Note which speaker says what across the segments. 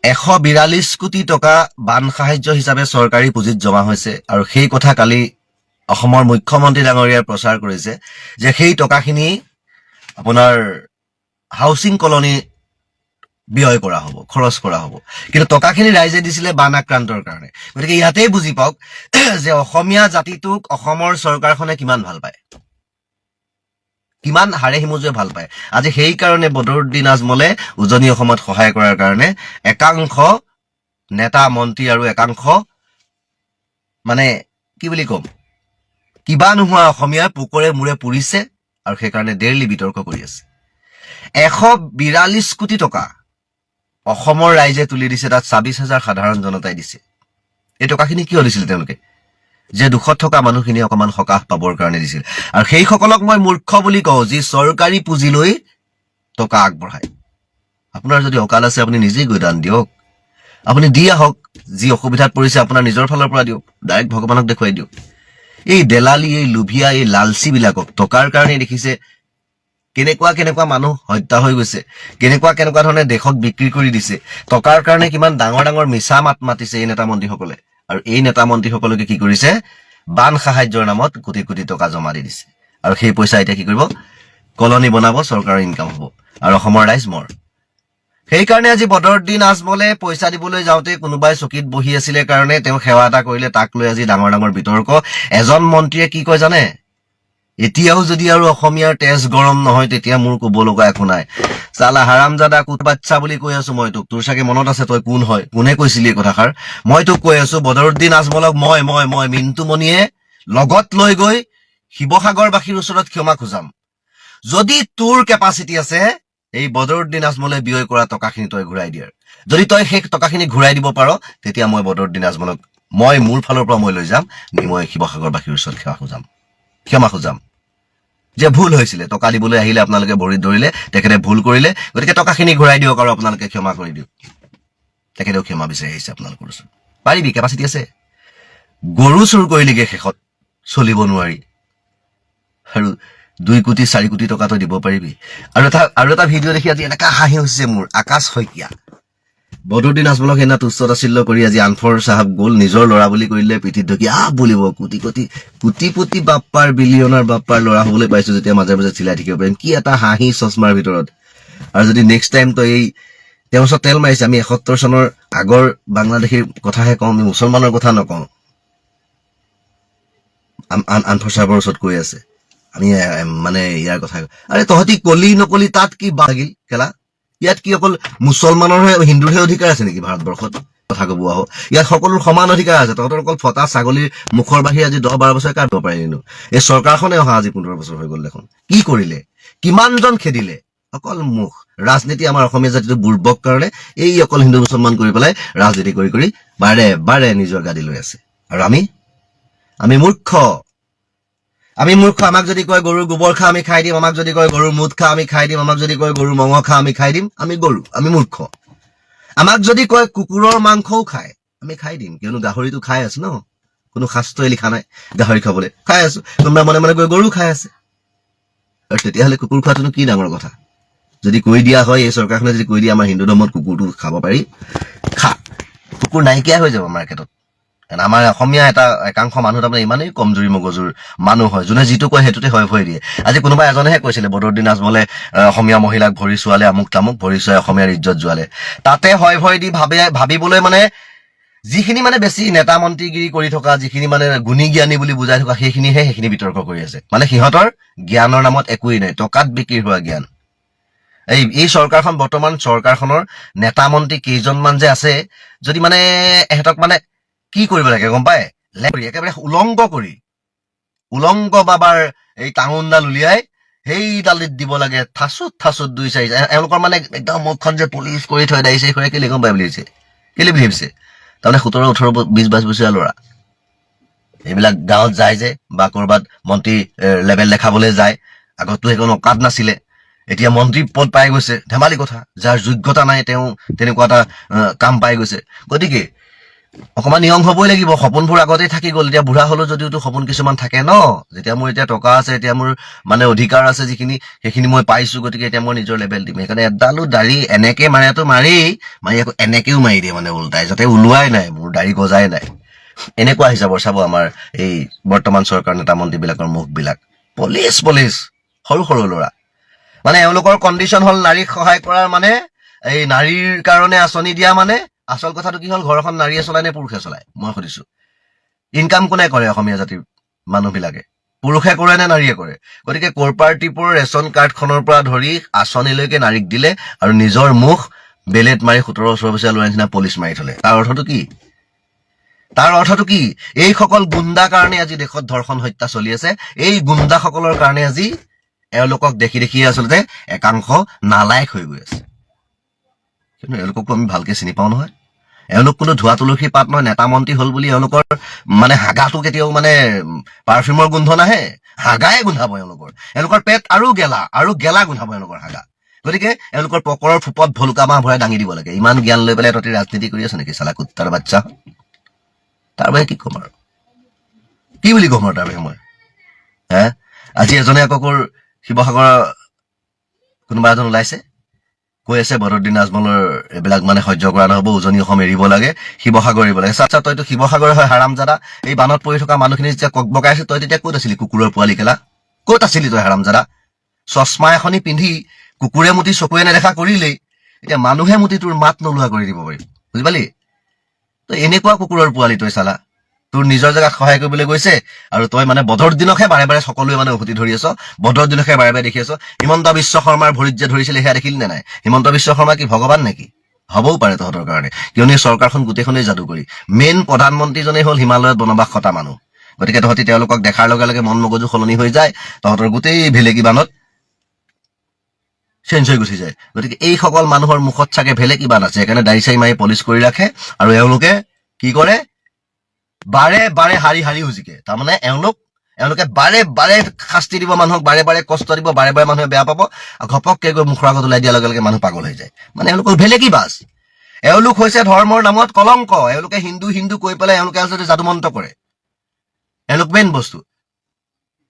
Speaker 1: 142 কোটি টকা বান সাহায্য হিচাপে চৰকাৰী পুঁজিত জমা হৈছে আৰু সেই কথা কালি অসমৰ মুখ্যমন্ত্ৰী ডাঙৰীয়াই প্ৰচাৰ কৰিছে যে সেই টকাখিনি আপোনাৰ হাউচিং কলনী ব্যয় কৰা হ'ব, খৰচ কৰা হ'ব। কিন্তু টকাখিনি ৰাইজে দিছিলে বান আক্ৰান্তৰ কাৰণে। গতিকে ইয়াতেই বুজি পাওক যে অসমীয়া জাতিটোক অসমৰ চৰকাৰখনে কিমান ভাল পায়, কিমান হাড়ে হিমজুৱে ভাল পায়। আজি সেই কাৰণে বদৰুদ্দিন আজমলে উজনি অসমত সহায় কৰাৰ কাৰণে একাংশ নেতা মন্ত্ৰী আৰু একাংশ মানে কি বুলি ক'ম, কিবা নোহোৱা অসমীয়াৰ পোকৰে মূৰে পুৰিছে আৰু সেইকাৰণে ডেইলি বিতৰ্ক কৰি আছে। 142 কোটি টকা অসমৰ ৰাইজে তুলি দিছে, তাত 26,000 সাধাৰণ জনতাই দিছে। এই টকাখিনি কিয় দিছিল তেওঁলোকে? যে দুখত থকা মানুহখিনি অকমান সকাহ পাবৰ কাৰণে দিছিল। আৰু সেইসকলক মই মূৰ্খ বুলি কওঁ যি চৰকাৰী পুঁজি লৈ টকা আগবঢ়ায়। আপোনাৰ যদি অকাল আছে আপুনি নিজেই গৈ দান দিয়ক, আপুনি দি আহক। যি অসুবিধাত পৰিছে আপোনাৰ নিজৰ ফালৰ পৰা দিয়ক, ডাইৰেক্ট ভগৱানক দেখুৱাই দিয়ক। এই দেলালি, এই লোভিয়া, এই লালচীবিলাকক টকাৰ কাৰণে দেখিছে কেনেকুৱা কেনেকুৱা মানুহ হত্যা হৈ গৈছে, কেনেকুৱা কেনেকুৱা ধৰণে দেশক বিক্ৰী কৰি দিছে। টকাৰ কাৰণে কিমান ডাঙৰ ডাঙৰ মিছা মাত মাতিছে এই নেতা মন্ত্ৰীসকলে। আৰু এই নেতা মন্ত্ৰীসকলকে কি কৰিছে, বান সাহায্যৰ নামত কোটি কোটি টকা জমা দি দিছে। আৰু সেই পইচা এতিয়া কি কৰিব, কলনী বনাব, চৰকাৰৰ ইনকাম হ'ব আৰু অসমৰ ৰাইজ মৰ। সেইকাৰণে আজি বদৰুদ্দিন আজমলে পইচা দিবলৈ যাওঁতে কোনোবাই চকীত বহি আছিলে কাৰণে তেওঁ সেৱা এটা কৰিলে, তাক লৈ আজি ডাঙৰ ডাঙৰ বিতৰ্ক। এজন মন্ত্ৰীয়ে কি কয় জানে, এতিয়াও যদি আৰু অসমীয়াৰ তেজ গৰম নহয় তেতিয়া মোৰ ক'ব লগা একো নাই। চালা হাৰামজাদা কুট বাচ্চা বুলি কৈ আছো মই তোক, তোৰ চাগে মনত আছে তই কোন হয়, কোনে কৈছিলি এই কথাষাৰ। মই তোক কৈ আছো বদৰুদ্দিন আজমলক মই মিন্টুমণিয়ে লগত লৈ গৈ শিৱসাগৰবাসীৰ ওচৰত ক্ষমা খোজাম। যদি তোৰ কেপাচিটি আছে এই বদৰুদ্দিন আজমলে ব্যয় কৰা টকাখিনি তই ঘূৰাই দিয়াৰ, যদি তই সেই টকাখিনি ঘূৰাই দিব পাৰ, তেতিয়া মই বদৰুদ্দিন আজমলক মোৰ ফালৰ পৰা মই লৈ যাম, মই শিৱসাগৰবাসীৰ ওচৰত ক্ষমা খোজাম যে ভুল হৈছিলে, টকা দিবলৈ আহিলে আপোনালোকে ভৰিত ধৰিলে, তেখেতে ভুল কৰিলে, গতিকে টকাখিনি ঘূৰাই দিয়ক আৰু আপোনালোকে ক্ষমা কৰি দিয়ক। তেখেতেও ক্ষমা বিচাৰি আহিছে আপোনালোকৰ ওচৰত। পাৰিবি, কেপাচিটি আছে। গৰু চুৰ কৰিলেগে শেষত চলিব নোৱাৰি, আৰু 2 কোটি 4 কোটি টকা তই দিব পাৰিবি। আৰু এটা ভিডিঅ' দেখি আজি এনেকা হাঁহি হৈছে মোৰ, আকাশ শইকীয়া বদৰুদ্দিন আজমলক সেইদিনা তুচ্ছ তাচ্ছিল্য কৰি আজি আনফৰ চাহাব গ'ল, নিজৰ ল'ৰা বুলি কৰিলে, পিঠিত ঢকি বুলিব কোটি বাপ্পাৰ বিলিয়নাৰ বাপ্পাৰ ল'ৰা হবলৈ পাইছো যেতিয়া মাজে মাজে চিলাই থাকিব পাৰিম। কি এটা হাঁহি চশমাৰ ভিতৰত। আৰু যদি নেক্সট টাইম তই তেওঁৰ ওচৰত তেল মাৰিছে, আমি 71 চনৰ আগৰ বাংলাদেশীৰ কথাহে কওঁ, আমি মুছলমানৰ কথা নকওঁ। আনফৰ চাহাবৰ ওচৰত কৈ আছে আমি মানে ইয়াৰ কথা। আৰে তহঁতি কলি নকলি তাত কি বাগিল খেলা? ইয়াত কি অকল মুছলমানৰহে হিন্দুৰহে অধিকাৰ আছে নেকি ভাৰতবৰ্ষত? কথা কব আহ, ইয়াত সকলোৰ সমান অধিকাৰ আছে। তহঁতৰ অকল ফটা ছাগলীৰ মুখৰ বাহিৰে আজি 10-12 বছৰ কাটিব পাৰিলো। এই চৰকাৰখনে অহা আজি 15 বছৰ হৈ গ'ল দেখোন। কি কৰিলে, কিমানজন খেদিলে? অকল মুখ ৰাজনীতি। আমাৰ অসমীয়া জাতিটো বুৰ্বক কাৰণে এই অকল হিন্দু মুছলমান কৰি পেলাই ৰাজনীতি কৰি কৰি বাৰে বাৰে নিজৰ গাদী লৈ আছে। আৰু আমি মূৰ্খ। আমাক যদি কয় গৰুৰ গোবৰ খা আমি খাই দিম, আমাক যদি কয় গৰুৰ মুঠ খা আমি খাই দিম, আমাক যদি কয় গৰুৰ মঙহ খা আমি খাই দিম, আমি গৰু, আমি মূৰ্খ। আমাক যদি কয় কুকুৰৰ মাংসও খায় আমি খাই দিম, কিয়নো গাহৰিটো খাই আছো ন, কোনো শাস্ত্ৰই লিখা নাই গাহৰি খাবলৈ, খাই আছো। কোনোবা মনে মনে গৈ গৰু খাই আছে, আৰু তেতিয়াহ'লে কুকুৰ খোৱাটোনো কি ডাঙৰ কথা? যদি কৈ দিয়া হয়, এই চৰকাৰখনে যদি কৈ দিয়ে আমাৰ হিন্দু ধৰ্মত কুকুৰটো খাব পাৰি, খা, কুকুৰ নাইকিয়া হৈ যাব মাৰ্কেটত। আমাৰ অসমীয়া একাংশ মানুহ তাৰমানে ইমানেই কমজুৰি মগজুৰ মানুহ হয়, যোনে যিটো কয় সেইটোতে হয় ভয় দিয়ে। আজি কোনোবা এজনেহে কৈছিলে বদৰুদ্দিন আজমলে অসমীয়া মহিলাক ভৰি চোৱালে, আমুক তামুক, ভৰি চোৱাই অসমীয়াৰ ইজ্জত যোৱালে। তাতে ভয় দি ভাবিবলৈ মানে যিখিনি মানে বেছি নেতা মন্ত্ৰীগিৰি কৰি থকা, যিখিনি মানে গুণী জ্ঞানী বুলি বুজাই থকা, সেইখিনি বিতৰ্ক কৰি আছে। মানে সিহঁতৰ জ্ঞানৰ নামত একোৱেই নাই, টকাত বিক্ৰী হোৱা জ্ঞান। এই চৰকাৰখন, বৰ্তমান চৰকাৰখনৰ নেতা মন্ত্ৰী কেইজনমান যে আছে, যদি মানে এহঁতক মানে কি কৰিব লাগে গম পায়, একেবাৰে উলংগ বাবাৰ এই টাঙোনডাল উলিয়াই সেইডালিত দিব লাগে থাচুত 2-4। এওঁলোকৰ মানে একদম মুখখন যে পুলিচ কৰি থৈ দাইছে, কেলে গম পাই বুলি ভাবিছে, কেলে বুলি ভাবিছে? তাৰমানে 17, 18, 20-22 বছৰীয়া ল'ৰা এইবিলাক গাঁৱত যায় যে, বা কৰবাত মন্ত্ৰী লেভেল দেখাবলৈ যায়। আগততো সেইখন অকাদ নাছিলে, এতিয়া মন্ত্ৰী পদ পাই গৈছে, ধেমালি কথা। যাৰ যোগ্যতা নাই তেওঁ তেনেকুৱা এটা কাম পাই গৈছে। গতিকে অকমান নিয়ম হবই লাগিব সপোনবোৰ আগতে থাকি গ'ল এতিয়া বুঢ়া হলো যদিওতো সপোন কিছুমান থাকে ন যেতিয়া মোৰ এতিয়া টকা আছে এতিয়া মোৰ মানে অধিকাৰ আছে যিখিনি সেইখিনি মই পাইছো গতিকে এতিয়া মই নিজৰ লেভেল দিম সেইকাৰণে এডালো দাড়ি এনেকে মাৰেতো মাৰি আকৌ এনেকেও মাৰি দিয়ে মানে উল্টাই যাতে ওলোৱাই নাই মোৰ দাড়ি গজাই নাই এনেকুৱা হিচাপৰ চাব আমাৰ এই বৰ্তমান চৰকাৰ নেতা মন্ত্ৰীবিলাকৰ মুখবিলাক পলিচ সৰু সৰু ল'ৰা মানে এওঁলোকৰ কণ্ডিশ্যন হ'ল নাৰীক সহায় কৰাৰ মানে এই নাৰীৰ কাৰণে আঁচনি দিয়া মানে আচল কথাটো কি হ'ল ঘৰখন নাৰীয়ে চলায় নে পুৰুষে চলায় মই সুধিছো ইনকাম কোনে কৰে অসমীয়া জাতিৰ মানুহবিলাকে পুৰুষে কৰে নে নাৰীয়ে কৰে গতিকে কোঅপাৰেটিভৰ ৰেচন কাৰ্ডখনৰ পৰা ধৰি আঁচনিলৈকে নাৰীক দিলে আৰু নিজৰ মুখ বেলেট মাৰি 17-18 বছৰীয়া ল'ৰা নিচিনা পলিচ মাৰি থলে তাৰ অৰ্থটো কি এইসকল গুণ্ডা কাৰণে আজি দেশত ধৰ্ষণ হত্যা চলি আছে এই গুণ্ডাসকলৰ কাৰণে আজি এওঁলোকক দেখি আচলতে একাংশ নালায়ক হৈ গৈ আছে কিন্তু এওঁলোককো আমি ভালকে চিনি পাওঁ নহয় এওঁলোক কোনো ধোৱা তুলসী পাত নহয় নেতা মন্ত্ৰী হ'ল বুলি এওঁলোকৰ মানে হাগাটো কেতিয়াও মানে পাৰফিউমৰ গোন্ধ নাহে হাগাই গোন্ধাব এওঁলোকৰ পেট আৰু গেলা গোন্ধাব এওঁলোকৰ হাগা গতিকে এওঁলোকৰ পকৰৰ ফুপত ভলুকা মাহ ভৰাই দাঙি দিব লাগে ইমান জ্ঞান লৈ পেলাই তহঁতি ৰাজনীতি কৰি আছে নেকি চালা কুত্তাৰ বাচ্চা তাৰ বাহিৰে কি ক'ম আৰু কি বুলি ক'ম আৰু তাৰ বাহিৰে মই আজি এজনে আকৌ শিৱসাগৰৰ কোনোবা এজন ওলাইছে কৈ আছে বদৰুদ্দিন আজমলৰ এইবিলাক মানে সহ্য কৰা নহ'ব উজনি অসম এৰিব লাগে শিৱসাগৰ এৰিব লাগে আচ্ছা তইতো শিৱসাগৰ হয় হাৰামজাদা এই বানত পৰি থকা মানুহখিনি যেতিয়া ককবকাই আছে তই তেতিয়া ক'ত আছিলি কুকুৰৰ পোৱালি কেলা ক'ত আছিলি তই হাৰামজাদা চশমা এখনি পিন্ধি কুকুৰে মুতি চকুৰে নেদেখা কৰিলেই এতিয়া মানুহে মুতি তোৰ মাত নোলোৱা কৰি দিব পাৰি বুজি পালি তই এনেকুৱা কুকুৰৰ পোৱালি তই চালা তোৰ নিজৰ জেগাত সহায় কৰিবলৈ গৈছে আৰু তই মানে বদৰুদ্দিনকহে বাৰে বাৰে সকলোৱে মানে উভতি ধৰি আছ বদৰুদ্দিনকহে বাৰে বাৰে দেখি আছ হিমন্ত বিশ্ব শৰ্মাৰ ভৰিত যে ধৰিছিলে সেয়া দেখিলি নে নাই হিমন্ত বিশ্ব শৰ্মা কি ভগৱান নেকি হবও পাৰে তহঁতৰ কাৰণে কিয়নো চৰকাৰখন গোটেইখনেই যাদু কৰি মেইন প্ৰধানমন্ত্ৰীজনেই হ'ল হিমালয়ত বনবাস খটা মানুহ গতিকে তহঁতি তেওঁলোকক দেখাৰ লগে লগে মন মগজু সলনি হৈ যায় তহঁতৰ গোটেই ভেলেকি বানত চেঞ্জ হৈ গুচি যায় গতিকে এইসকল মানুহৰ মুখত চাগে ভেলেকি বান আছে সেইকাৰণে দাড়ি চাৰি মাৰি পলিচ কৰি ৰাখে আৰু এওঁলোকে কি কৰে বাৰে বাৰে হাৰি উজিকে তাৰমানে এওঁলোকে বাৰে বাৰে শাস্তি দিব মানুহক বাৰে বাৰে কষ্ট দিব বাৰে বাৰে মানুহে বেয়া পাব আৰু ঘপককে গৈ মুখৰ আগত ওলাই দিয়াৰ লগে লগে মানুহ পাগল হৈ যায় মানে এওঁলোকৰ ভেলেকি বাজ এওঁলোক হৈছে ধৰ্মৰ নামত কলংক এওঁলোকে হিন্দু কৈ পেলাই এওঁলোকে আচলতে যাদুমন্ত কৰে এওঁলোক মেইন বস্তু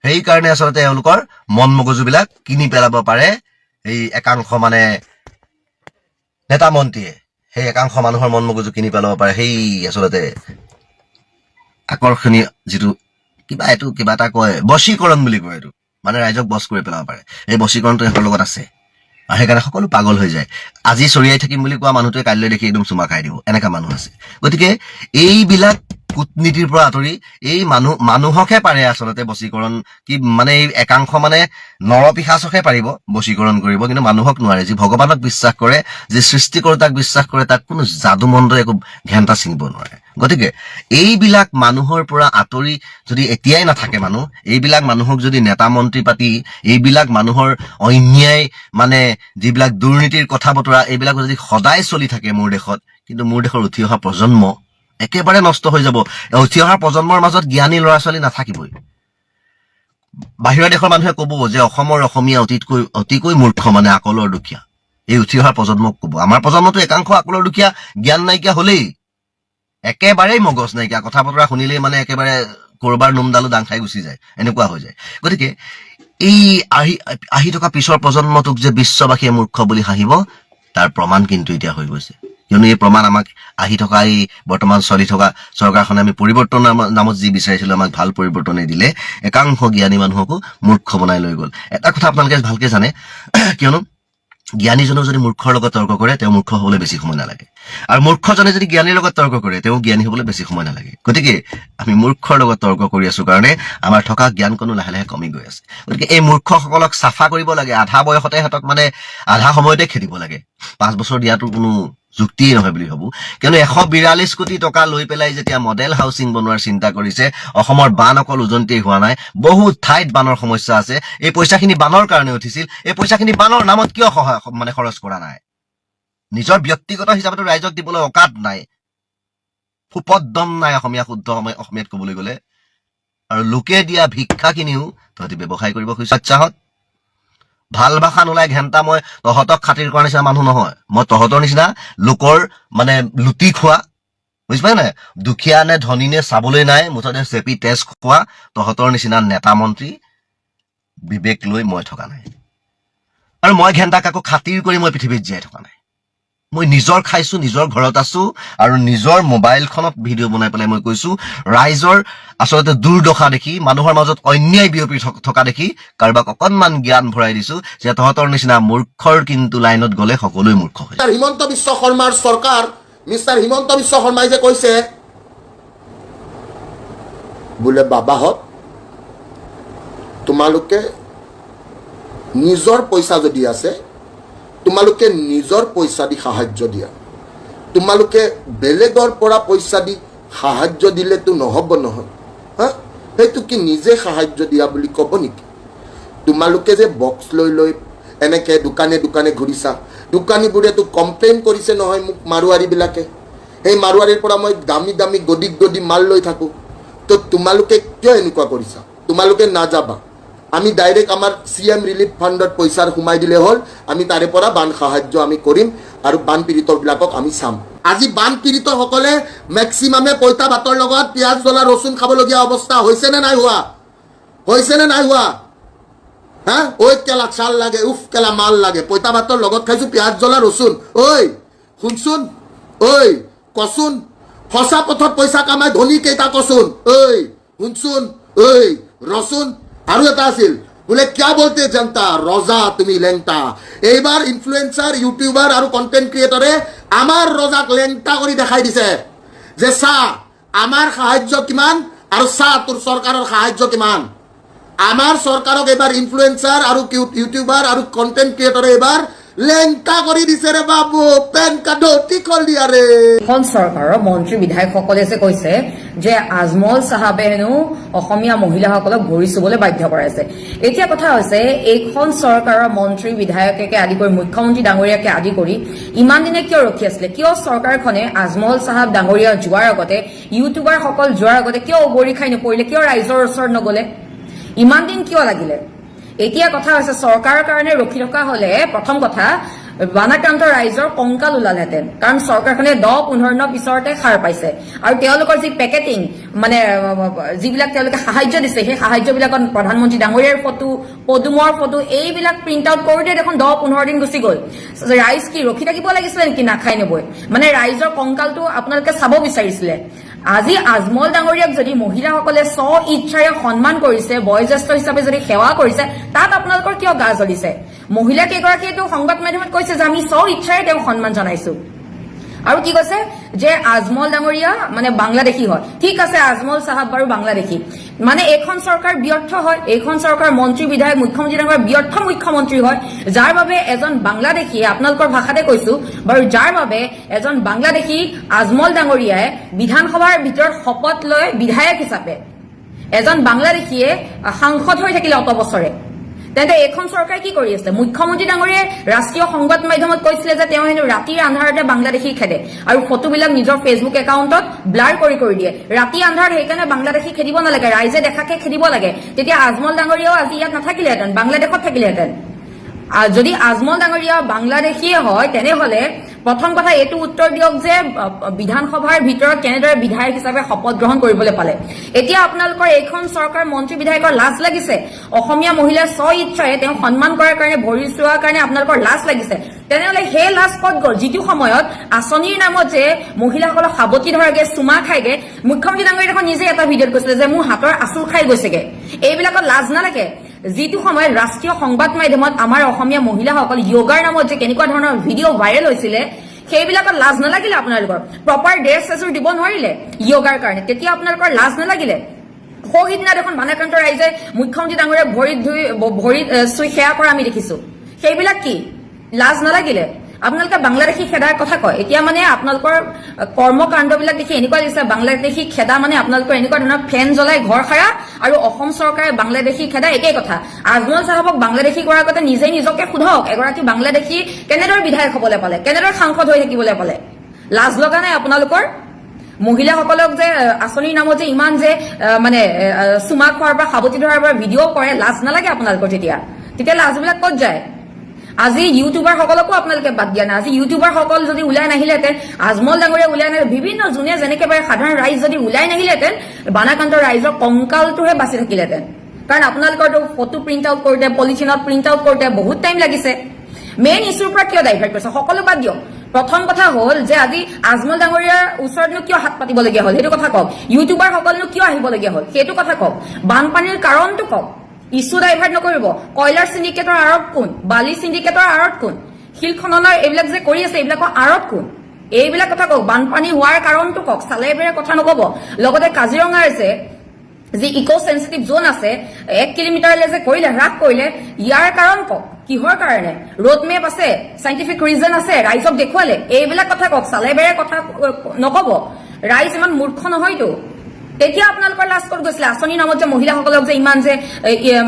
Speaker 1: সেইকাৰণে আচলতে এওঁলোকৰ মন মগজুবিলাক কিনি পেলাব পাৰে এই একাংশ মানে নেতা মন্ত্ৰীয়ে সেই একাংশ মানুহৰ মন মগজু কিনি পেলাব পাৰে সেই আচলতে আকৰ্ষণীয় যিটো কিবা এটা কয় বশীকৰণ বুলি কয় এইটো মানে ৰাইজক বশ কৰি পেলাব পাৰে এই বশীকৰণটো সিহঁতৰ লগত আছে আৰু সেইকাৰণে সকলো পাগল হৈ যায় আজি চৰিয়াই থাকিম বুলি কোৱা মানুহটোৱে কাইলৈ দেখি একদম চুমা খাই দিব এনেকা মানুহ আছে গতিকে এইবিলাক কূটনীতিৰ পৰা আঁতৰি এই মানুহকহে পাৰে আচলতে বশীকৰণ কি মানে এই একাংশ মানে নৰপিশাচকহে পাৰিব বশীকৰণ কৰিব কিন্তু মানুহক নোৱাৰে যি ভগৱানক বিশ্বাস কৰে যি সৃষ্টিকৰ্তাক বিশ্বাস কৰে তাক কোনো যাদুমন্ত্ৰই একো ঘেণ্টা ছিঙিব নোৱাৰে গতিকে এইবিলাক মানুহৰ পৰা আঁতৰি যদি এতিয়াই নাথাকে মানুহ এইবিলাক মানুহক যদি নেতা মন্ত্ৰী পাতি এইবিলাক মানুহৰ অন্যায় মানে যিবিলাক দুৰ্নীতিৰ কথা বতৰা এইবিলাক যদি সদায় চলি থাকে মোৰ দেশত কিন্তু মোৰ দেশৰ উঠি অহা প্ৰজন্ম একেবাৰে নষ্ট হৈ যাব উঠি অহা প্ৰজন্মৰ মাজত জ্ঞানী ল'ৰা ছোৱালী নাথাকিবই বাহিৰৰ দেশৰ মানুহে ক'ব যে অসমৰ অসমীয়া অতিকৈ মূৰ্খ মানে আকলৰ দুখীয়া এই উঠি অহা প্ৰজন্মক ক'ব আমাৰ প্ৰজন্মটো একাংশ আকলৰ দুখীয়া জ্ঞান নাইকিয়া হলেই একেবাৰেই মগজ নাইকিয়া কথা বতৰা শুনিলেই মানে একেবাৰে কৰবাৰ নোমডালো দাং খাই গুচি যায় এনেকুৱা হৈ যায় গতিকে এই আহি থকা পিছৰ প্ৰজন্মটোক যে বিশ্ববাসীয়ে মূৰ্খ বুলি হাঁহিব তাৰ প্ৰমাণ কিন্তু এতিয়া হৈ গৈছে কিয়নো এই প্ৰমাণ আমাক আহি থকা এই বৰ্তমান চলি থকা চৰকাৰখনে আমি পৰিৱৰ্তনৰ নামত যি বিচাৰিছিলো আমাক ভাল পৰিৱৰ্তনে দিলে একাংশ জ্ঞানী মানুহকো মূৰ্খ বনাই লৈ গ'ল এটা কথা আপোনালোকে ভালকে জানে কিয়নো জ্ঞানীজনেও যদি মূৰ্খৰ লগত তৰ্ক কৰে তেওঁ মূৰ্খ হবলৈ বেছি সময় নালাগে আৰু মূৰ্খজনে যদি জ্ঞানীৰ লগত তৰ্ক কৰে তেওঁ জ্ঞানী হবলৈ বেছি সময় নালাগে গতিকে আমি মূৰ্খৰ লগত তৰ্ক কৰি আছো কাৰণে আমাৰ থকা জ্ঞান কোনো লাহে লাহে কমি গৈ আছে গতিকে এই মূৰ্খসকলক চাফা কৰিব লাগে আধা বয়সতে সিহঁতক মানে আধা সময়তে খেদিব লাগে 5 বছৰ দিয়াটো কোনো যুক্তিয়ে নহয় বুলি ভাবো কিয়নো 142 কোটি টকা লৈ পেলাই যেতিয়া মডেল হাউচিং বনোৱাৰ চিন্তা কৰিছে অসমৰ বান অকল উজনিতেই হোৱা নাই বহুত ঠাইত বানৰ সমস্যা আছে এই পইচাখিনি বানৰ কাৰণে উঠিছিল এই পইচাখিনি বানৰ নামত কিয় মানে খৰচ কৰা নাই নিজৰ ব্যক্তিগত হিচাপে ৰাইজক দিবলৈ অকাত নাই ফুপদ্দম নাই অসমীয়া শুদ্ধ অসমীয়াত ক'বলৈ গ'লে আৰু লোকে দিয়া ভিক্ষাখিনিও তহঁতি ব্যৱসায় কৰিব খুজিছ চাহত ভাল ভাষা নোলাই ঘেণ্টা মই তহঁতক খাতিৰ কৰা নিচিনা মানুহ নহয় মই তহঁতৰ নিচিনা লোকৰ মানে লুটি খোৱা বুজি পাই নাই দুখীয়া নে ধনী নে চাবলৈ নাই মুঠতে চেপি তেজ খোৱা তহঁতৰ নিচিনা নেতা মন্ত্ৰী বিবেক লৈ মই থকা নাই আৰু মই ঘেন্টা কাকো খাতিৰ কৰি মই পৃথিৱীত জীয়াই থকা নাই মই নিজৰ খাইছো নিজৰ ঘৰত আছো আৰু নিজৰ মোবাইলখনত ভিডিঅ' বনাই পেলাই মই কৈছো ৰাইজৰ আচলতে দুৰ্দশা দেখি মানুহৰ মাজত অন্যায় বিয়পি থকা দেখি কাৰোবাক অকণমান জ্ঞান ভৰাই দিছো যে তহঁতৰ নিচিনা মূৰ্খৰ কিন্তু লাইনত গ'লে সকলোৱে মূৰ্খ হয়
Speaker 2: হিমন্ত বিশ্ব শৰ্মাৰ চৰকাৰ মিষ্টাৰ হিমন্ত বিশ্ব শৰ্মাই যে কৈছে বোলে বাবাহঁত তোমালোকে নিজৰ পইচা যদি আছে তোমালোকে নিজৰ পইচা দি সাহায্য দিয়া তোমালোকে বেলেগৰ পৰা পইচা দি সাহায্য দিলেতো নহ'ব নহয় হা সেইটো কি নিজে সাহায্য দিয়া বুলি ক'ব নেকি তোমালোকে যে বক্স লৈ লৈ এনেকৈ দোকানে দোকানে ঘূৰিছা দোকানীবোৰেতো কমপ্লেইন কৰিছে নহয় মোক মাৰোৱাৰীবিলাকে সেই মাৰোৱাৰীৰ পৰা মই দামী দামী গদি মাল লৈ থাকোঁ তো তোমালোকে কিয় এনেকুৱা কৰিছা তোমালোকে নাযাবা আমি ডাইৰেক্ট আমাৰ CM ৰিলিফ ফাণ্ডত পইচা সোমাই দিলে হ'ল আমি তাৰে পৰা বান সাহায্য আমি কৰিম আৰু বান পীড়িতবিলাকক আমি চাম আজি বান পীড়িতসকলে মেক্সিমামে পইতা ভাতৰ লগত পিঁয়াজ জ্বলা ৰচুন খাবলগীয়া অৱস্থা হৈছেনে নাই হোৱা হা ঐ কেলা চাল লাগে উফ কেলা মাল লাগে পইতা ভাতৰ লগত খাইছো পিঁয়াজ জ্বলা ৰচুন ঐ শুনচোন ঐ কচোন সঁচা পথত পইচা কামাই ধনী কেইটা কচোন ঐ শুনচোন ঐ ৰচুন আৰু এটা আছিল বোলে কিয়া বলতে জনতা ৰজা তুমি লেংটা এইবাৰ ইনফ্লুৱেঞ্চাৰ ইউটিউবাৰ আৰু কণ্টেণ্ট ক্ৰিয়েটৰে আমাৰ ৰজাক লেংটা কৰি দেখাই দিছে যে চা আমাৰ সাহায্য কিমান আৰু চা তোৰ চৰকাৰৰ সাহায্য কিমান আমাৰ চৰকাৰক এবাৰ ইনফ্লুৱেঞ্চাৰ আৰু ইউটিউবাৰ আৰু কণ্টেণ্ট ক্ৰিয়েটৰে এবাৰ লেংটা কৰি দিছে ৰে বাবু পেন কাৰ্ড টিকল দিয়া ৰে
Speaker 3: এখন চৰকাৰৰ মন্ত্ৰী বিধায়কসকলে যে কৈছে যে আজমল চাহাবে হেনো অসমীয়া মহিলাসকলক ভৰি চুবলৈ বাধ্য কৰাইছে এতিয়া কথা হৈছে এইখন চৰকাৰৰ মন্ত্ৰী বিধায়ককে আদি কৰি মুখ্যমন্ত্ৰী ডাঙৰীয়াকে আদি কৰি ইমান দিনে কিয় ৰখি আছিলে কিয় চৰকাৰখনে আজমল চাহাব ডাঙৰীয়া যোৱাৰ আগতে ইউটিউবাৰসকল যোৱাৰ আগতে কিয় উবৰি খাই নপৰিলে কিয় ৰাইজৰ ওচৰত নগলে ইমান দিন কিয় লাগিলে এতিয়া কথা হৈছে চৰকাৰৰ কাৰণে ৰখি থকা হলে প্ৰথম কথা বানাক্ৰান্ত ৰাইজৰ কংকাল ওলালহেঁতেন কাৰণ চৰকাৰখনে 10-15 দিনৰ পিছতে সাৰ পাইছে আৰু তেওঁলোকৰ যি পেকেটিং মানে যিবিলাক তেওঁলোকে সাহায্য দিছে সেই সাহায্যবিলাকত প্ৰধানমন্ত্ৰী ডাঙৰীয়াৰ ফটো পদুমৰ ফটো এইবিলাক প্ৰিণ্ট আউট কৰোঁতে দেখোন 10-15 দিন গুচি গ'ল ৰাইজ কি ৰখি থাকিব লাগিছিলে নেকি নাখাই নবৈ মানে ৰাইজৰ কংকালটো আপোনালোকে চাব বিচাৰিছিলে আজি আজমল ডাঙৰীয়াক যদি মহিলাসকলে স্ব ইচ্ছাৰে সন্মান কৰিছে বয়োজ্যেষ্ঠ হিচাপে যদি সেৱা কৰিছে তাত আপোনালোকৰ কিয় গা জ্বলিছে মহিলা কেইগৰাকীয়েতো সংবাদ মাধ্যমত কৈছে যে আমি স্ব ইচ্ছাৰে তেওঁক সন্মান জনাইছো আৰু কি কৈছে যে আজমল ডাঙৰীয়া মানে বাংলাদেশী হয় ঠিক আছে আজমল চাহাব বাৰু বাংলাদেশী মানে এইখন চৰকাৰ ব্যৰ্থ হয় এইখন চৰকাৰ মন্ত্ৰী বিধায়ক মুখ্যমন্ত্ৰী ডাঙৰীয়া ব্যৰ্থ মুখ্যমন্ত্ৰী হয় যাৰ বাবে এজন বাংলাদেশীয়ে আপোনালোকৰ ভাষাতে কৈছো বাৰু যাৰ বাবে এজন বাংলাদেশী আজমল ডাঙৰীয়াই বিধানসভাৰ ভিতৰত শপত লৈ বিধায়ক হিচাপে এজন বাংলাদেশীয়ে সাংসদ হৈ থাকিলে অত বছৰে তেন্তে এইখন চৰকাৰে কি কৰি আছে মুখ্যমন্ত্ৰী ডাঙৰীয়াই ৰাষ্ট্ৰীয় সংবাদ মাধ্যমত কৈছিলে যে তেওঁ হেনো ৰাতিৰ আন্ধাৰতে বাংলাদেশী খেদে আৰু ফটোবিলাক নিজৰ ফেচবুক একাউণ্টত ব্লাৰ কৰি দিয়ে ৰাতি আন্ধাৰত সেইকাৰণে বাংলাদেশী খেদিব নালাগে ৰাইজে দেখাকে খেদিব লাগে তেতিয়া আজমল ডাঙৰীয়াও আজি ইয়াত নাথাকিলেহেঁতেন বাংলাদেশত থাকিলেহেঁতেন যদি আজমল ডাঙৰীয়া বাংলাদেশীয়ে হয় তেনেহলে প্ৰথম কথা এইটো উত্তৰ দিয়ক যে বিধানসভাৰ ভিতৰত কেনেদৰে বিধায়ক হিচাপে শপত গ্ৰহণ কৰিবলৈ পালে এতিয়া আপোনালোকৰ এইখন চৰকাৰ মন্ত্ৰী বিধায়কৰ লাজ লাগিছে অসমীয়া মহিলাৰ স্ব ইচ্ছাৰে তেওঁ সন্মান কৰাৰ কাৰণে ভৰি চোৱাৰ কাৰণে আপোনালোকৰ লাজ লাগিছে তেনেহলে সেই লাজ ক'ত গ'ল যিটো সময়ত আঁচনিৰ নামত যে মহিলাসকলক সাৱটি ধৰাগে চুমা খাইগে মুখ্যমন্ত্ৰী ডাঙৰীয়া দেখোন নিজে এটা ভিডিঅ'ত কৈছিলে যে মোৰ হাতৰ আঁচুৰ খাই গৈছেগে এইবিলাকত লাজ নালাগে যিটো সময়ত ৰাষ্ট্ৰীয় সংবাদ মাধ্যমত আমাৰ অসমীয়া মহিলাসকল য়োগাৰ নামত যে কেনেকুৱা ধৰণৰ ভিডিঅ' ভাইৰেল হৈছিলে সেইবিলাকত লাজ নালাগিলে আপোনালোকৰ প্ৰপাৰ ড্ৰেছ এযোৰ দিব নোৱাৰিলে য়োগাৰ কাৰণে তেতিয়া আপোনালোকৰ লাজ নালাগিলে সিদিনা দেখোন বানাক্ৰান্ত ৰাইজে মুখ্যমন্ত্ৰী ডাঙৰীয়াক ভৰিত চুই সেৱা কৰা আমি দেখিছো সেইবিলাক কি লাজ নালাগিলে আপোনালোকে বাংলাদেশী খেদাৰ কথা কয় এতিয়া মানে আপোনালোকৰ কৰ্মকাণ্ডবিলাক দেখি এনেকুৱা লাগিছে বাংলাদেশী খেদা মানে আপোনালোকৰ এনেকুৱা ধৰণৰ ফেন জ্বলাই ঘৰ সাৰা আৰু অসম চৰকাৰে বাংলাদেশী খেদা একেই কথা আজমল চাহাবক বাংলাদেশী কৰাৰ আগতে নিজে নিজকে সোধক এগৰাকী বাংলাদেশী কেনেদৰে বিধায়ক হ'বলৈ পালে কেনেদৰে সাংসদ হৈ থাকিবলৈ পালে লাজ লগা নাই আপোনালোকৰ মহিলাসকলক যে আঁচনিৰ নামত যে ইমান যে মানে চুমা খোৱাৰ পৰা সাৱটি ধৰাৰ পৰা ভিডিঅ' কৰে লাজ নালাগে আপোনালোকৰ তেতিয়া লাজবিলাক ক'ত যায় আজি ইউটিউবাৰসকলকো আপোনালোকে বাদ দিয়া নাই আজি ইউটিউবাৰসকল যদি ওলাই নাহিলেহেঁতেন আজমল ডাঙৰীয়া ওলাই নাহিলে বিভিন্ন যোনে যেনেকে পাৰে সাধাৰণ ৰাইজ যদি ওলাই নাহিলেহেঁতেন বানাকান্তৰ ৰাইজৰ কংকালটোহে বাচি থাকিলেহেঁতেন কাৰণ আপোনালোকৰতো ফটো প্ৰিণ্ট আউট কৰোঁতে পলিথিনত প্ৰিণ্ট আউট কৰোঁতে বহুত টাইম লাগিছে মেইন ইছ্যুৰ পৰা কিয় ডাইভাৰ্ট কৰিছে সকলো বাদ দিয়ক প্ৰথম কথা হ'ল যে আজি আজমল ডাঙৰীয়াৰ ওচৰতনো কিয় হাত পাতিবলগীয়া হ'ল সেইটো কথা কওক ইউটিউবাৰসকলনো কিয় আহিবলগীয়া হ'ল সেইটো কথা কওক বানপানীৰ কাৰণটো কওক ইছ্যু ডাইভাৰ্ট নকৰিব কয়লাৰ চিণ্ডিকেটৰ আঁৰত কোন বালি চিণ্ডিকেটৰ আঁৰত কোন শিল খননৰ এইবিলাক যে কৰি আছে এইবিলাকৰ আঁৰত কোন এইবিলাক কথা কওক বানপানী হোৱাৰ কাৰণটো কওক চালে বেৰে কথা নক'ব লগতে কাজিৰঙাৰ যে ইক' চেন্সিটিভ জোন আছে 1 কিলোমিটাৰলৈ যে কৰিলে হ্ৰাস কৰিলে ইয়াৰ কাৰণ কওক কিহৰ কাৰণে ৰোড মেপ আছে চাইণ্টিফিক ৰিজন আছে ৰাইজক দেখুৱালে এইবিলাক কথা কওক চালে বেৰে কথা নক'ব ৰাইজ ইমান মূৰ্খ নহয়তো তেতিয়া আপোনালোকৰ লাজ ক'ত গৈছিলে আঁচনি নামত যে মহিলাসকলক যে ইমান যে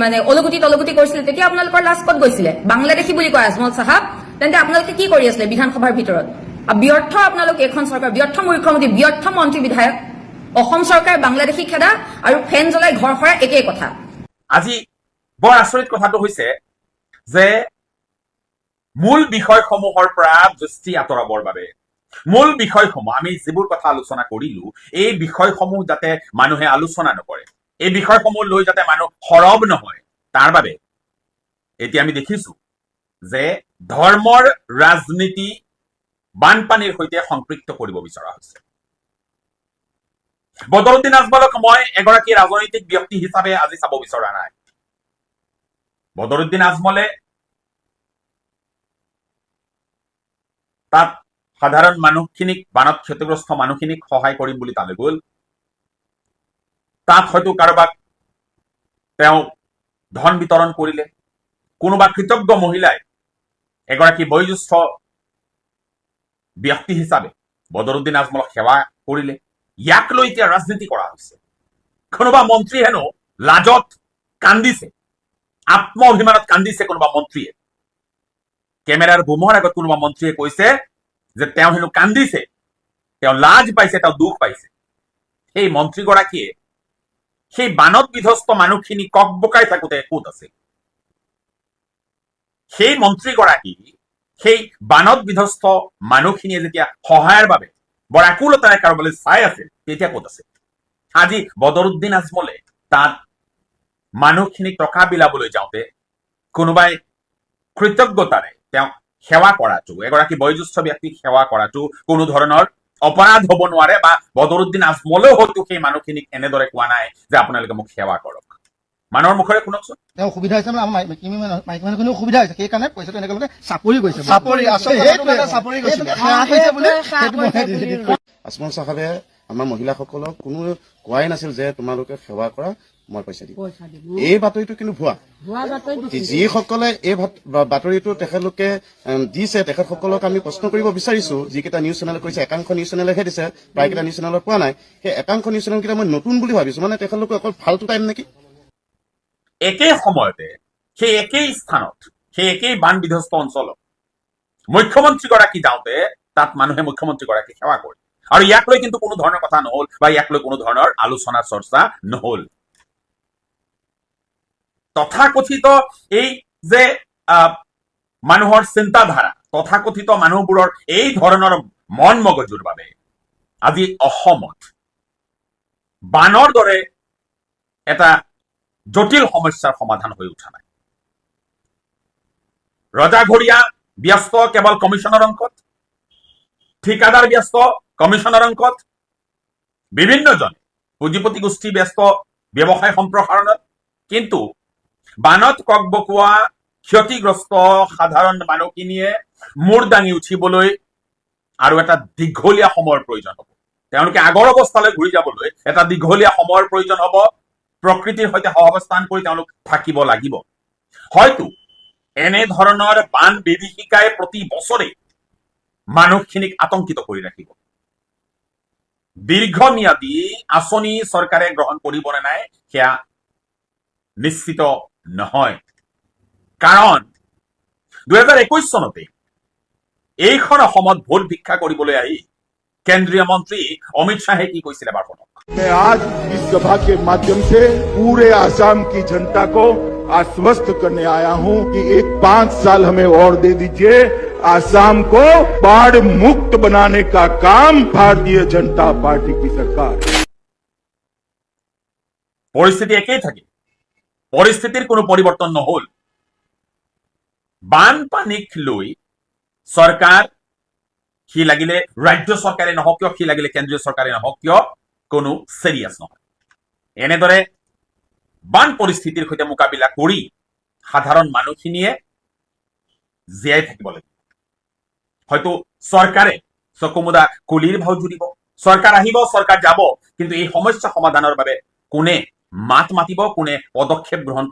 Speaker 3: মানে অলগুটি তলগুটি কৰিছিলে তেতিয়া আপোনালোকৰ লাজ ক'ত গৈছিলে বাংলাদেশী বুলি কয় আজমল চাহাব তেন্তে আপোনালোকে কি কৰি আছিলে বিধানসভাৰ ভিতৰত ব্যৰ্থ আপোনালোকে এখন চৰকাৰ ব্যৰ্থ মুখ্যমন্ত্ৰী ব্যৰ্থ মন্ত্ৰী বিধায়ক অসম চৰকাৰ বাংলাদেশী খেদা আৰু ফেন জ্বলাই ঘৰ সৰা একেই কথা
Speaker 4: আজি বৰ আচৰিত কথাটো হৈছে যে মূল বিষয়সমূহৰ পৰা দৃষ্টি আঁতৰাবৰ বাবে মূল বিষয়সমূহ আমি যিবোৰ কথা আলোচনা কৰিলো এই বিষয়সমূহ যাতে মানুহে আলোচনা নকৰে এই বিষয়সমূহ লৈ যাতে মানুহ সৰব নহয় তাৰ বাবে এতিয়া আমি দেখিছো যে ধৰ্মৰ ৰাজনীতি বানপানীৰ সৈতে সম্পৃক্ত কৰিব বিচৰা হৈছে বদৰুদ্দিন আজমলক মই এগৰাকী ৰাজনৈতিক ব্যক্তি হিচাপে আজি চাব বিচৰা নাই বদৰুদ্দিন আজমলে তাত সাধাৰণ মানুহখিনিক বানত ক্ষতিগ্ৰস্ত মানুহখিনিক সহায় কৰিম বুলি তালৈ গ'ল তাত হয়তো কাৰোবাক তেওঁ ধন বিতৰণ কৰিলে কোনোবা কৃতজ্ঞ মহিলাই এগৰাকী বয়োজ্যেষ্ঠ ব্যক্তি হিচাপে বদৰুদ্দিন আজমলক সেৱা কৰিলে ইয়াক লৈ এতিয়া ৰাজনীতি কৰা হৈছে কোনোবা মন্ত্ৰী হেনো লাজত কান্দিছে আত্ম অভিমানত কান্দিছে কোনোবা মন্ত্ৰীয়ে কেমেৰাৰ বোমৰ আগত কোনোবা মন্ত্ৰীয়ে কৈছে যে তেওঁ হেনো কান্দিছে তেওঁ লাজ পাইছে তেওঁ দুখ পাইছে সেই মন্ত্ৰীগৰাকীয়ে সেই বানত বিধ্বস্ত মানুহখিনি ককবকাই থাকোতে ক'ত আছে সেই মন্ত্ৰীগৰাকী সেই বানত বিধ্বস্ত মানুহখিনিয়ে যেতিয়া সহায়ৰ বাবে বৰ আকুলতাৰে কাৰোবালৈ চাই আছে তেতিয়া ক'ত আছে আজি বদৰুদ্দিন আজমলে তাত মানুহখিনিক টকা বিলাবলৈ যাওঁতে কোনোবাই কৃতজ্ঞতাৰে তেওঁক সেৱা কৰাটো এগৰাকী বয়োজ্যেষ্ঠ ব্যক্তিক সেৱা কৰাটো কোনো ধৰণৰ অপৰাধ হ'ব নোৱাৰে বা বদৰুদ্দিন আজমলেও হয়তো সেই মানুহখিনিক এনেদৰে কোৱা নাই যে আপোনালোকে মোক সেৱা কৰক মানুহৰ মুখৰে শুনকচোন
Speaker 5: তেওঁ সুবিধা হৈছে মানে আমাৰ মাইকী মানুহখিনিও সুবিধা হৈছে সেইকাৰণে পইচাটো এনেকে চাপৰি গৈছে
Speaker 6: আজমল চাহাবে আমাৰ মহিলাসকলক কোনো কোৱাই নাছিল যে তোমালোকে সেৱা কৰা মই পইচা দিম এই বাতৰিটো কিন্তু ভুৱা যিসকলে এই বাতৰিটো তেখেতলোকে দিছে তেখেতসকলক আমি প্ৰশ্ন কৰিব বিচাৰিছো যিকেইটা নিউজ চেনেলে কৈছে একাংশ নিউজ চেনেলেহে দিছে প্ৰায়কেইটা নিউজ চেনেলত পোৱা নাই সেই একাংশ নিউজ চেনেলকেইটা মই নতুন বুলি ভাবিছো মানে তেখেতলোকে অকল ফাল্টু টাইম নেকি
Speaker 4: একেই সময়তে সেই একেই স্থানত সেই একেই বান বিধ্বস্ত অঞ্চলত মুখ্যমন্ত্ৰীগৰাকী যাওঁতে তাত মানুহে মুখ্যমন্ত্ৰীগৰাকীক সেৱা কৰে আৰু ইয়াক লৈ কিন্তু কোনো ধৰণৰ কথা নহল বা ইয়াক লৈ কোনো ধৰণৰ আলোচনা চৰ্চা নহল তথাকথিত এই যে মানুহৰ চিন্তাধাৰা তথাকথিত মানুহবোৰৰ এই ধৰণৰ মন মগজুৰ বাবে আজি অসমত বানৰ দৰে এটা জটিল সমস্যাৰ সমাধান হৈ উঠা নাই ৰজাঘৰীয়া ব্যস্ত কেৱল কমিশনৰ অংকত ঠিকাদাৰ ব্যস্ত কমিশনৰ অংকত বিভিন্নজনে পুঁজিপতি গোষ্ঠী ব্যস্ত ব্যৱসায় সম্প্ৰসাৰণত কিন্তু বানত ককবকোৱা ক্ষতিগ্ৰস্ত সাধাৰণ মানুহখিনিয়ে মূৰ দাঙি উঠিবলৈ আৰু এটা দীঘলীয়া সময়ৰ প্ৰয়োজন হ'ব তেওঁলোকে আগৰ অৱস্থালৈ ঘূৰি যাবলৈ এটা দীঘলীয়া সময়ৰ প্ৰয়োজন হ'ব প্ৰকৃতিৰ সৈতে সহাৱস্থান কৰি তেওঁলোক থাকিব লাগিব হয়তো এনে ধৰণৰ বান বিভীষিকাই প্ৰতি বছৰে মানুহখিনিক আতংকিত কৰি ৰাখিব দীৰ্ঘম্যাদী আঁচনি চৰকাৰে গ্ৰহণ কৰিব নে নাই সেয়া নিশ্চিত নহয় কাৰণ 2021 চনতে এইখন অসমত ভোট ভিক্ষা কৰিবলৈ আহি কেন্দ্ৰীয় মন্ত্ৰী অমিত শ্বাহে কি কৈছিল এবাৰ শুনক
Speaker 7: मैं आज इस सभा के माध्यम से पूरे आसाम की जनता को आश्वस्त करने आया हूं कि एक 5 साल हमें और दे दीजिए। आसाम को बाढ़ मुक्त बनाने का काम भारतीय जनता पार्टी की सरकार।
Speaker 4: পৰিস্থিতি একেই থাকে, পৰিস্থিতিৰ কোনো পৰিৱৰ্তন নহল। বানপানীক লৈ চৰকাৰ, সি লাগিলে ৰাজ্য চৰকাৰে নহওক কিয়, সি লাগিলে কেন্দ্ৰীয় চৰকাৰে নহওক কিয়, কোনো চিৰিয়াছ নহয়। এনেদৰে বান পৰিস্থিতিৰ সৈতে মোকাবিলা কৰি সাধাৰণ মানুহখিনিয়ে জীয়াই থাকিব লাগিব। হয়তো চৰকাৰে চকুমুদা কুলিৰ ভাও জুৰিব, চৰকাৰ আহিব, চৰকাৰ যাব, কিন্তু এই সমস্যা সমাধানৰ বাবে কোনে মাত মাতিব, কোনে পদক্ষেপ গ্ৰহণ কৰিব